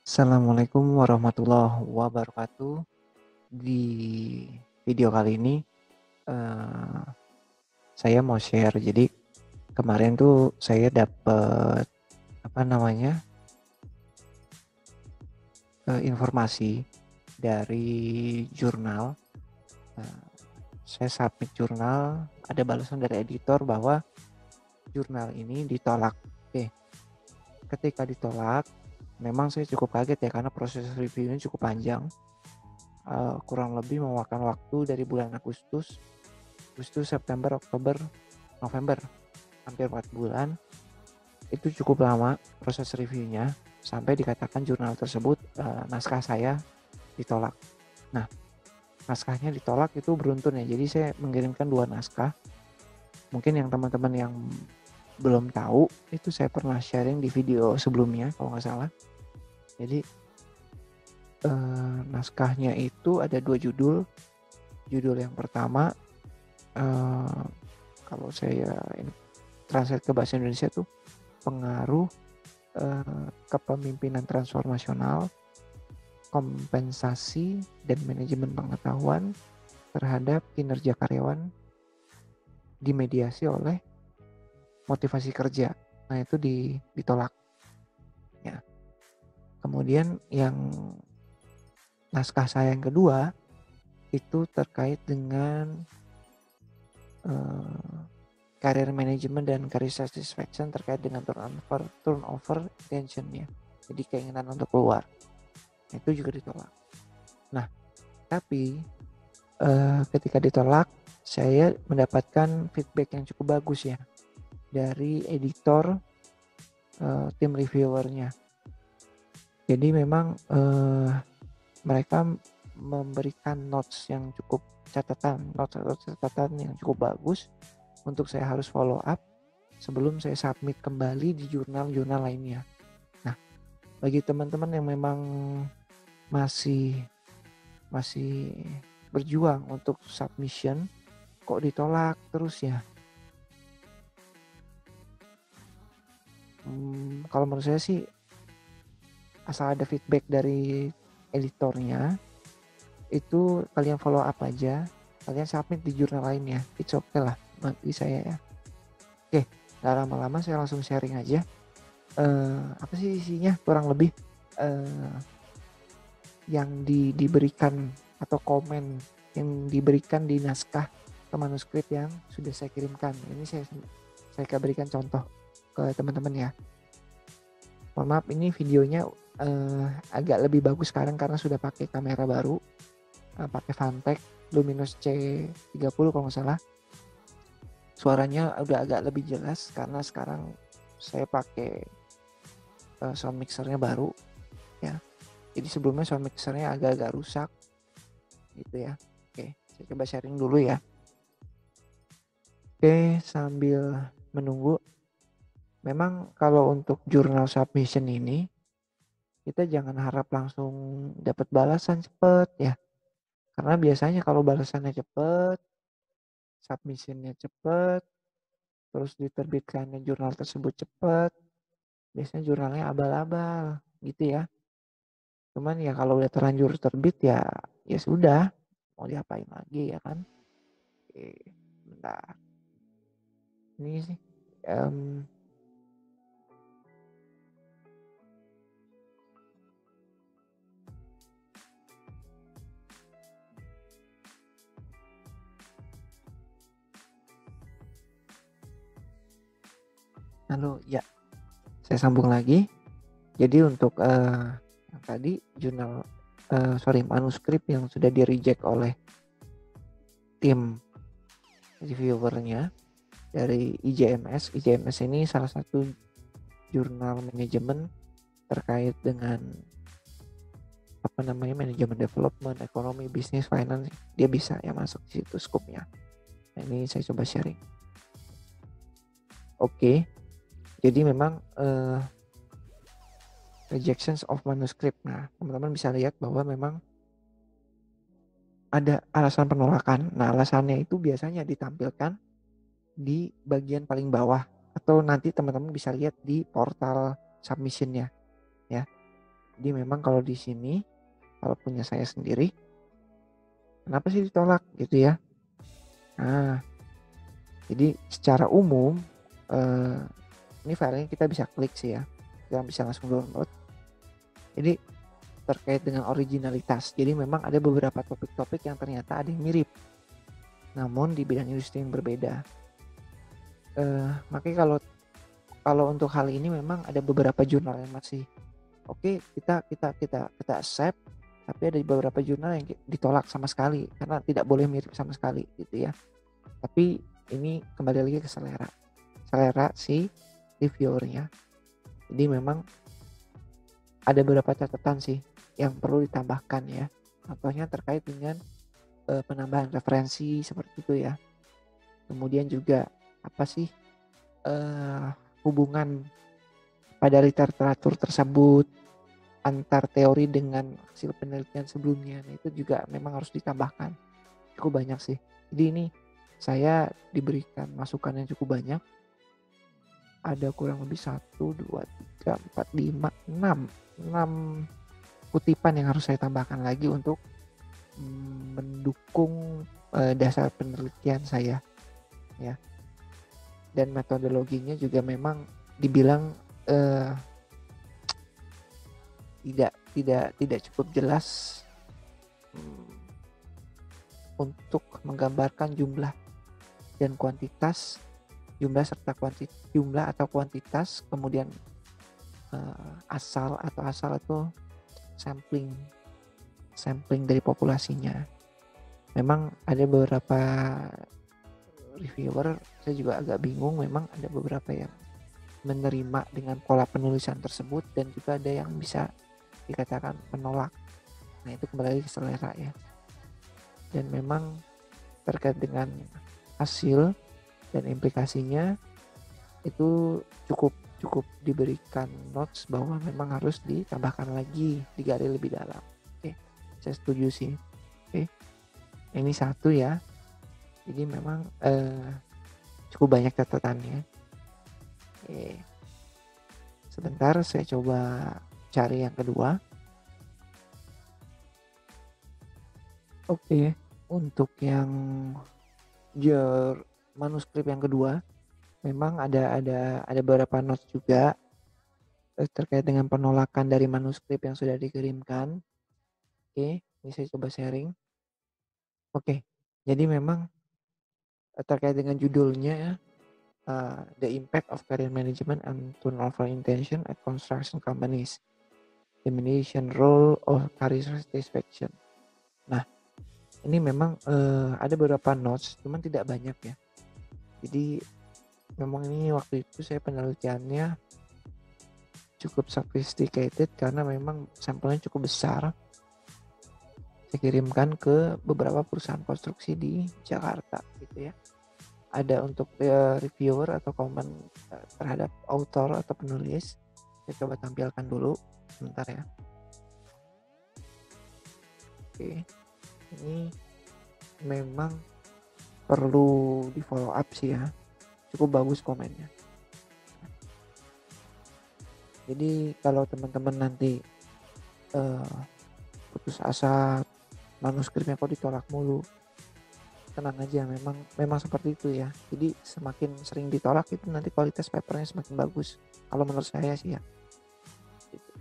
Assalamualaikum warahmatullahi wabarakatuh. Di video kali ini eh, saya mau share. Jadi kemarin tuh saya dapat informasi dari jurnal. Eh, saya submit jurnal, ada balasan dari editor bahwa jurnal ini ditolak. Oke, ketika ditolak, memang saya cukup kaget ya karena proses reviewnya cukup panjang. Kurang lebih memakan waktu dari bulan Agustus, September, Oktober, November, hampir 4 bulan. Itu cukup lama proses reviewnya sampai dikatakan jurnal tersebut, naskah saya ditolak. Nah, naskahnya ditolak itu beruntun ya. Jadi saya mengirimkan 2 naskah. Mungkin yang teman-teman yang belum tahu, itu saya pernah sharing di video sebelumnya kalau nggak salah. Jadi naskahnya itu ada 2 judul. Judul yang pertama, kalau saya translate ke bahasa Indonesia tuh pengaruh kepemimpinan transformasional, kompensasi dan manajemen pengetahuan terhadap kinerja karyawan dimediasi oleh motivasi kerja. Nah, itu ditolak ya. Kemudian yang naskah saya yang kedua itu terkait dengan career management dan career satisfaction terkait dengan turnover intention-nya. Jadi keinginan untuk keluar. Itu juga ditolak. Nah, tapi ketika ditolak, saya mendapatkan feedback yang cukup bagus ya dari editor, tim reviewernya. Jadi memang mereka memberikan notes yang cukup catatan yang cukup bagus untuk saya harus follow up sebelum saya submit kembali di jurnal-jurnal lainnya. Nah, bagi teman-teman yang memang masih berjuang untuk submission, kok ditolak terus ya? Kalau menurut saya sih asal ada feedback dari editornya, itu kalian follow up aja, kalian submit di jurnal lainnya, it's okay lah bagi saya ya. Oke, gak lama-lama saya langsung sharing aja. Apa sih isinya kurang lebih yang diberikan atau komen yang diberikan di naskah atau manuskrip yang sudah saya kirimkan. Ini saya berikan contoh ke teman-teman ya. Mohon maaf, ini videonya agak lebih bagus sekarang karena sudah pakai kamera baru, pakai Vantech Luminous C30 kalau nggak salah. Suaranya udah agak lebih jelas karena sekarang saya pakai sound mixernya baru ya. Jadi sebelumnya sound mixernya agak-agak rusak gitu ya. Oke, saya coba sharing dulu ya. Oke, sambil menunggu, memang kalau untuk jurnal submission ini kita jangan harap langsung dapat balasan cepet ya. Karena biasanya kalau balasannya cepet, submissionnya cepet, terus diterbitkannya jurnal tersebut cepet, biasanya jurnalnya abal-abal gitu ya. Cuman ya kalau udah terlanjur terbit ya sudah, mau diapain lagi ya kan. Oke, bentar. Ini sih lalu ya, saya sambung lagi. Jadi untuk yang tadi jurnal manuskrip yang sudah di reject oleh tim reviewernya dari IJMS. IJMS ini salah satu jurnal manajemen terkait dengan manajemen development, ekonomi, bisnis, finance. Dia bisa ya masuk di situ skupnya. Nah, ini saya coba sharing. Oke. Jadi memang rejections of manuscript. Nah, teman-teman bisa lihat bahwa memang ada alasan penolakan. Nah, alasannya itu biasanya ditampilkan di bagian paling bawah atau nanti teman-teman bisa lihat di portal submissionnya ya. Jadi memang kalau di sini, kalau punya saya sendiri, kenapa sih ditolak gitu ya? Nah, jadi secara umum, eh, ini filenya kita bisa klik sih ya, kita bisa langsung download. Jadi terkait dengan originalitas, jadi memang ada beberapa topik-topik yang ternyata ada yang mirip, namun di bidang industri yang berbeda. Makanya kalau untuk hal ini memang ada beberapa jurnal yang masih oke, kita accept, tapi ada beberapa jurnal yang ditolak sama sekali karena tidak boleh mirip sama sekali gitu ya. Tapi ini kembali lagi ke selera si reviewernya. Jadi memang ada beberapa catatan sih yang perlu ditambahkan ya. Contohnya terkait dengan penambahan referensi seperti itu ya. Kemudian juga apa sih hubungan pada literatur tersebut antar teori dengan hasil penelitian sebelumnya. Nah, itu juga memang harus ditambahkan. Cukup banyak sih. Jadi ini saya diberikan masukan yang cukup banyak. Ada kurang lebih 1, 2, 3, 4, 5, 6 kutipan yang harus saya tambahkan lagi untuk mendukung dasar penelitian saya ya. Dan metodologinya juga memang dibilang tidak cukup jelas untuk menggambarkan jumlah dan kuantitas, jumlah atau kuantitas, kemudian asal itu sampling dari populasinya. Memang ada beberapa reviewer, saya juga agak bingung, memang ada beberapa yang menerima dengan pola penulisan tersebut dan juga ada yang bisa dikatakan menolak. Nah, itu kembali ke selera ya. Dan memang terkait dengan hasil dan implikasinya itu cukup diberikan notes bahwa memang harus ditambahkan lagi, digali lebih dalam. Oke, saya setuju sih. Oke, ini satu ya. Jadi memang cukup banyak catatannya. Oke, sebentar saya coba cari yang kedua. Oke, untuk yang manuskrip yang kedua memang ada beberapa notes juga terkait dengan penolakan dari manuskrip yang sudah dikirimkan. Oke, ini saya coba sharing. Oke, jadi memang terkait dengan judulnya The Impact of Career Management and Turnover Intention at Construction Companies, Diminution Role of Career Satisfaction. Nah, ini memang ada beberapa notes, cuman tidak banyak ya. Jadi memang ini waktu itu saya penelitiannya cukup sophisticated karena memang sampelnya cukup besar. Saya kirimkan ke beberapa perusahaan konstruksi di Jakarta gitu ya. Ada untuk reviewer atau komen terhadap author atau penulis. Saya coba tampilkan dulu sebentar ya. Oke, ini memang perlu di follow up sih ya. Cukup bagus komennya. Jadi kalau teman-teman nanti putus asa, manuskripnya kok ditolak mulu, tenang aja, memang seperti itu ya. Jadi semakin sering ditolak itu nanti kualitas papernya semakin bagus. Kalau menurut saya sih ya. Gitu.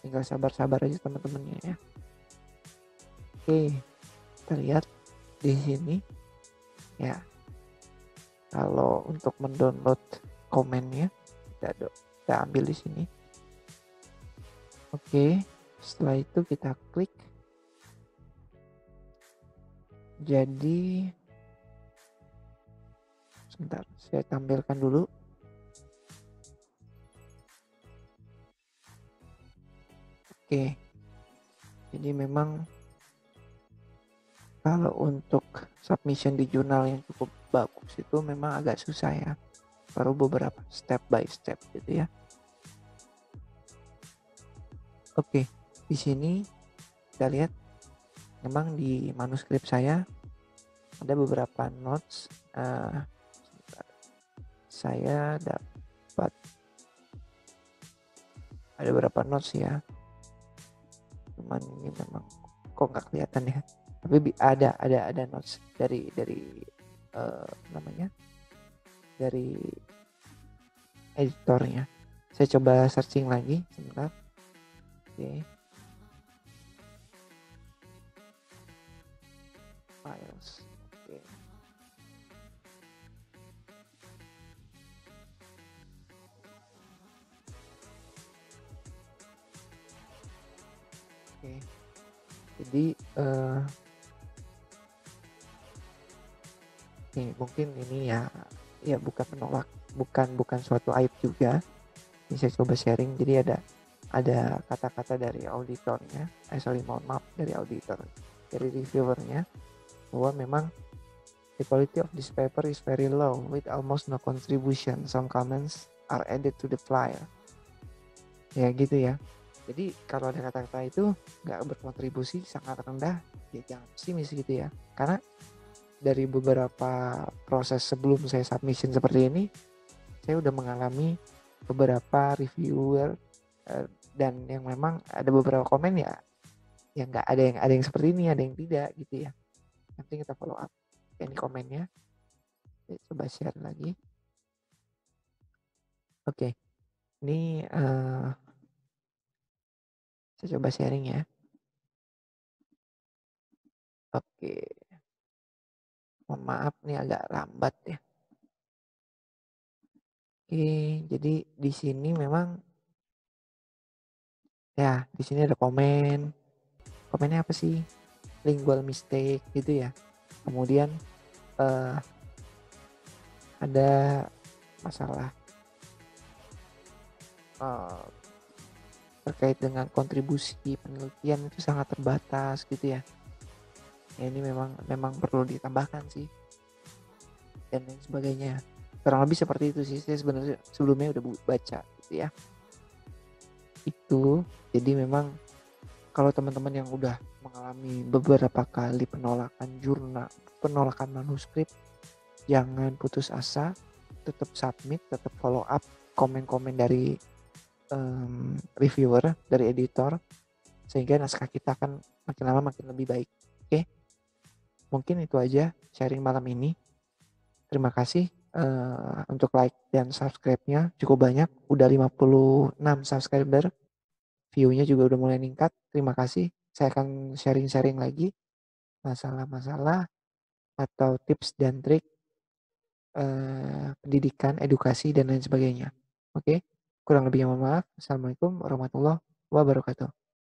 Tinggal sabar-sabar aja teman-temannya ya. Oke, kita lihat di sini ya. Kalau untuk mendownload komennya kita ambil di sini. Oke, setelah itu kita klik. Jadi sebentar, saya tampilkan dulu. Oke, jadi memang kalau untuk submission di jurnal yang cukup bagus itu memang agak susah ya. Baru beberapa step by step gitu ya. Oke, di sini kita lihat memang di manuskrip saya ada beberapa notes. Saya dapat ada beberapa notes ya. teman-teman ini memang kok nggak kelihatan ya, tapi ada notes dari namanya dari editornya. Saya coba searching lagi sebentar. Oke. Files. Oke. Oke. Jadi nih mungkin ini ya bukan suatu aib juga. Ini saya coba sharing. Jadi ada kata-kata dari auditornya. Mohon maaf, dari auditor, dari reviewernya, bahwa memang the quality of this paper is very low with almost no contribution. Some comments are added to the file. Ya gitu ya. Jadi kalau ada kata-kata itu nggak berkontribusi, sangat rendah, ya jangan pesimis gitu ya. Karena dari beberapa proses sebelum saya submission seperti ini, saya udah mengalami beberapa reviewer dan yang memang ada beberapa komen ya yang nggak ada yang seperti ini, ada yang tidak gitu ya. Nanti kita follow up ini komennya. Saya coba share lagi. Oke, ini saya coba sharing ya. Oke, mohon maaf nih agak lambat ya. Oke, jadi di sini memang ya di sini ada komen. Komennya apa sih? Lingual mistake gitu ya. Kemudian ada masalah terkait dengan kontribusi penelitian itu sangat terbatas gitu ya. Ya ini memang perlu ditambahkan sih dan lain sebagainya. Kurang lebih seperti itu sih. Saya sebenarnya sebelumnya udah baca gitu ya. Itu jadi memang kalau teman-teman yang udah mengalami beberapa kali penolakan manuskrip, jangan putus asa, tetap submit, tetap follow up komen-komen dari reviewer, dari editor, sehingga naskah kita akan makin lama makin lebih baik. Oke, mungkin itu aja sharing malam ini. Terima kasih untuk like dan subscribe-nya cukup banyak, udah 56 subscriber, view-nya juga udah mulai meningkat. Terima kasih. Saya akan sharing-sharing lagi masalah-masalah atau tips dan trik pendidikan, edukasi dan lain sebagainya. Oke, kurang lebihnya mohon maaf. Assalamualaikum warahmatullahi wabarakatuh.